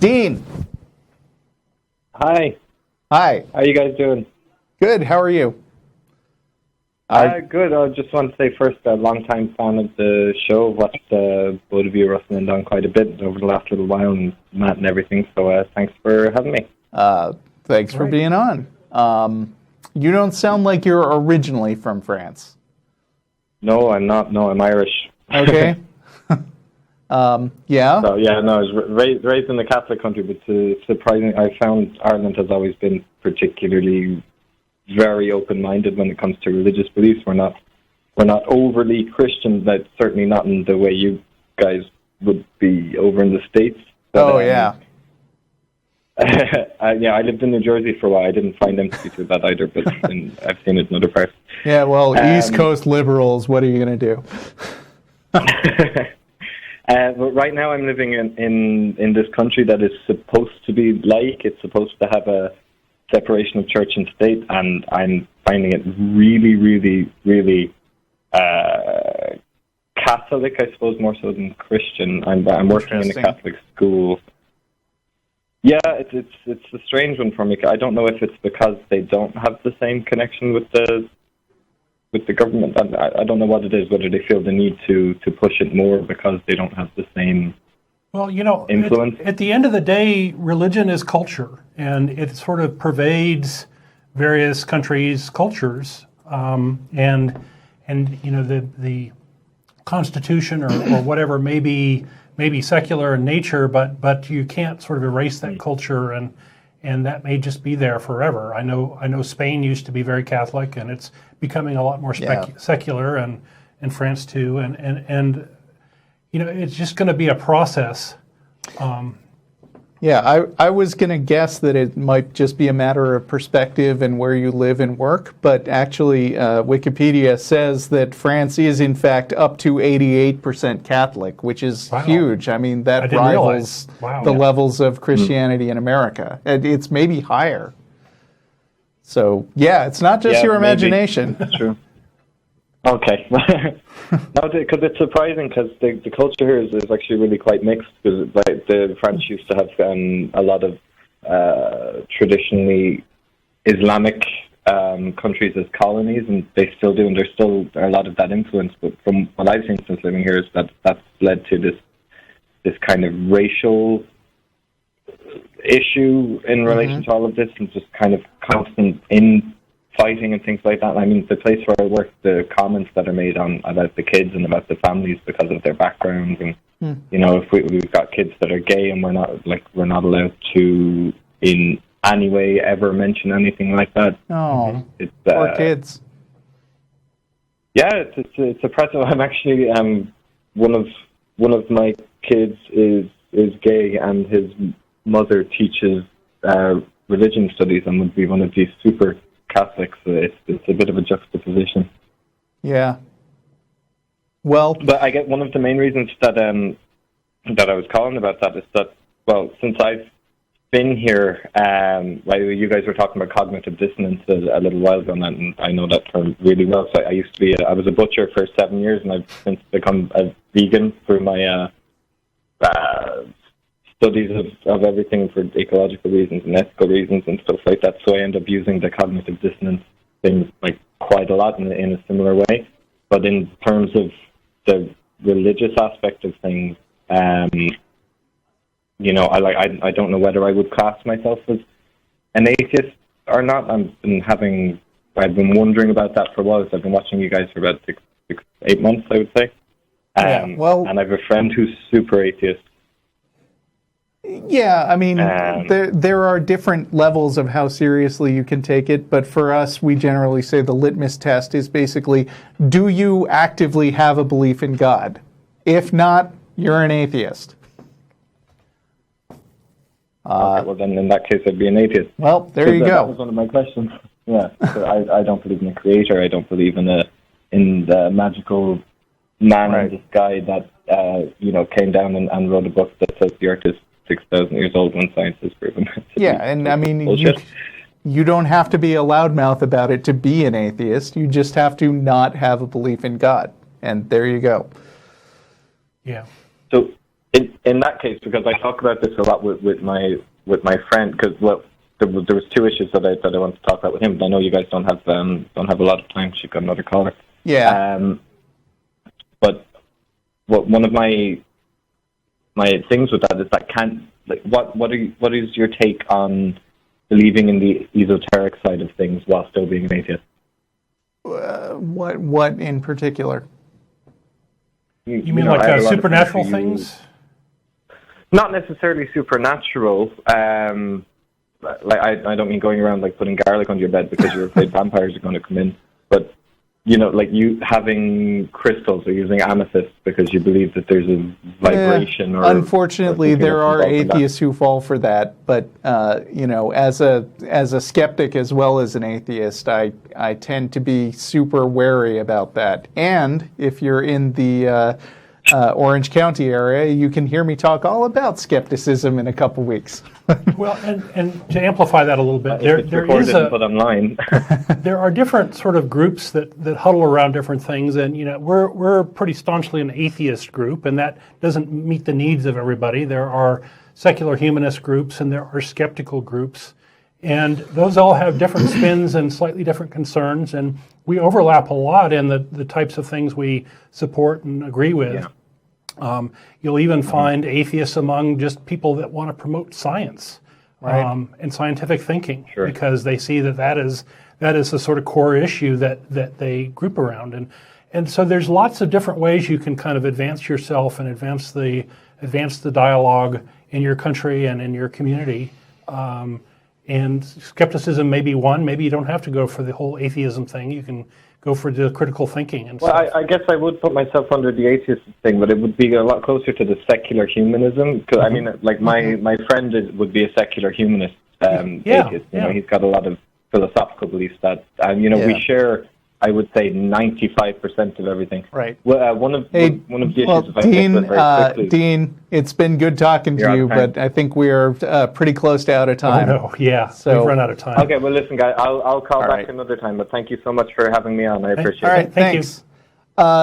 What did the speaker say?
Dean. Hi. Hi. How you guys doing? Good. How are you? Good. I just want to say first, a long-time fan of the show. Watched both of you wrestling down quite a bit over the last little while, and Matt and everything. So thanks for having me. Thanks for being on. You don't sound like you're originally from France. No, I'm not. No, I'm Irish. Okay. Yeah. So I was raised in a Catholic country, but surprisingly, I found Ireland has always been particularly very open-minded when it comes to religious beliefs. We're not overly Christian, but certainly not in the way you guys would be over in the States. But, yeah. I lived in New Jersey for a while. I didn't find empathy to that either, but I've seen it in other parts. Yeah, well, East Coast liberals, what are you going to do? But right now I'm living in this country that is supposed to be it's supposed to have a separation of church and state, and I'm finding it really, really, really Catholic, I suppose, more so than Christian. I'm working in a Catholic school. Yeah, it's a strange one for me. I don't know if it's because they don't have the same connection with the government. I don't know what it is, whether they feel the need to push it more because they don't have the same influence. At the end of the day, religion is culture, and it sort of pervades various countries' cultures. And the Constitution or whatever may be secular in nature, but you can't sort of erase that culture, and that may just be there forever. I know Spain used to be very Catholic, and it's becoming a lot more secular, and France too, and it's just going to be a process. I was going to guess that it might just be a matter of perspective and where you live and work, but actually Wikipedia says that France is in fact up to 88% Catholic, which is huge. I mean, that rivals the levels of Christianity in America. And it's maybe higher. So, it's not just your imagination. That's true. Okay. No, because it's surprising, because the culture here is actually really quite mixed, because the French used to have a lot of traditionally Islamic countries as colonies, and they still do, and there's still a lot of that influence. But from what I've seen since living here, is that's led to this kind of racial issue in relation to all of this, and just kind of constant fighting and things like that. I mean, the place where I work, the comments that are made about the kids and about the families because of their backgrounds, and if we've got kids that are gay, and we're not allowed to in any way ever mention anything like that. Oh, it's poor kids. Yeah, it's oppressive. I'm actually one of my kids is gay, and his mother teaches religion studies and would be one of these super Catholics. So it's a bit of a juxtaposition. Yeah. Well, but I get one of the main reasons that I was calling about that is that, well, since I've been here, you guys were talking about cognitive dissonance a little while ago, and I know that term really well. So I was a butcher for 7 years, and I've since become a vegan through my studies of everything for ecological reasons and ethical reasons and stuff like that. So I end up using the cognitive dissonance things like quite a lot in a similar way. But in terms of the religious aspect of things, I don't know whether I would class myself as an atheist or not. I've been wondering about that for a while. So I've been watching you guys for about 8 months, I would say. And I have a friend who's super atheist. Yeah, I mean, there are different levels of how seriously you can take it, but for us, we generally say the litmus test is basically, do you actively have a belief in God? If not, you're an atheist. Okay, well then in that case I'd be an atheist. Well, there you go. That was one of my questions. Yeah, so I don't believe in a creator. I don't believe in the magical man in the sky that came down and wrote a book that says the Earth is 6,000 years old when science has proven it. Yeah, and I mean, you don't have to be a loudmouth about it to be an atheist. You just have to not have a belief in God. And there you go. Yeah. So In that case, because I talk about this a lot with my friend, because there was two issues that I want to talk about with him. But I know you guys don't have a lot of time. She's got another caller. Yeah. But one of my things with that is that what is your take on believing in the esoteric side of things while still being an atheist? What in particular? You mean like supernatural things? Not necessarily supernatural. Like I don't mean going around like putting garlic under your bed because you're afraid vampires are going to come in. But like you having crystals or using amethyst because you believe that there's a vibration. Unfortunately, there are atheists who fall for that. But as a skeptic as well as an atheist, I tend to be super wary about that. And if you're in the Orange County area, you can hear me talk all about skepticism in a couple weeks. Well, and to amplify that a little bit, there is put online. there are different sort of groups that huddle around different things, and we're pretty staunchly an atheist group, and that doesn't meet the needs of everybody. There are secular humanist groups, and there are skeptical groups, and those all have different spins and slightly different concerns, and we overlap a lot in the types of things we support and agree with. Yeah. You'll even find atheists among just people that want to promote science, right. And scientific thinking, Sure. because they see that is the sort of core issue that they group around, and so there's lots of different ways you can kind of advance yourself and advance the dialogue in your country and in your community. And skepticism may be one. Maybe you don't have to go for the whole atheism thing. You can go for the critical thinking and stuff. I guess I would put myself under the atheist thing, but it would be a lot closer to the secular humanism. Because I mean, like my friend would be a secular humanist atheist. He's got a lot of philosophical beliefs that, we share. I would say 95% of everything. Right. Well, one of the issues. If Dean, I take very quickly, Dean, it's been good talking to you, but I think we are pretty close to out of time. Oh, no, yeah, So, we've run out of time. Okay, well, listen, guys, I'll call back right. another time. But thank you so much for having me on. I appreciate it. All right, Thank you. thanks.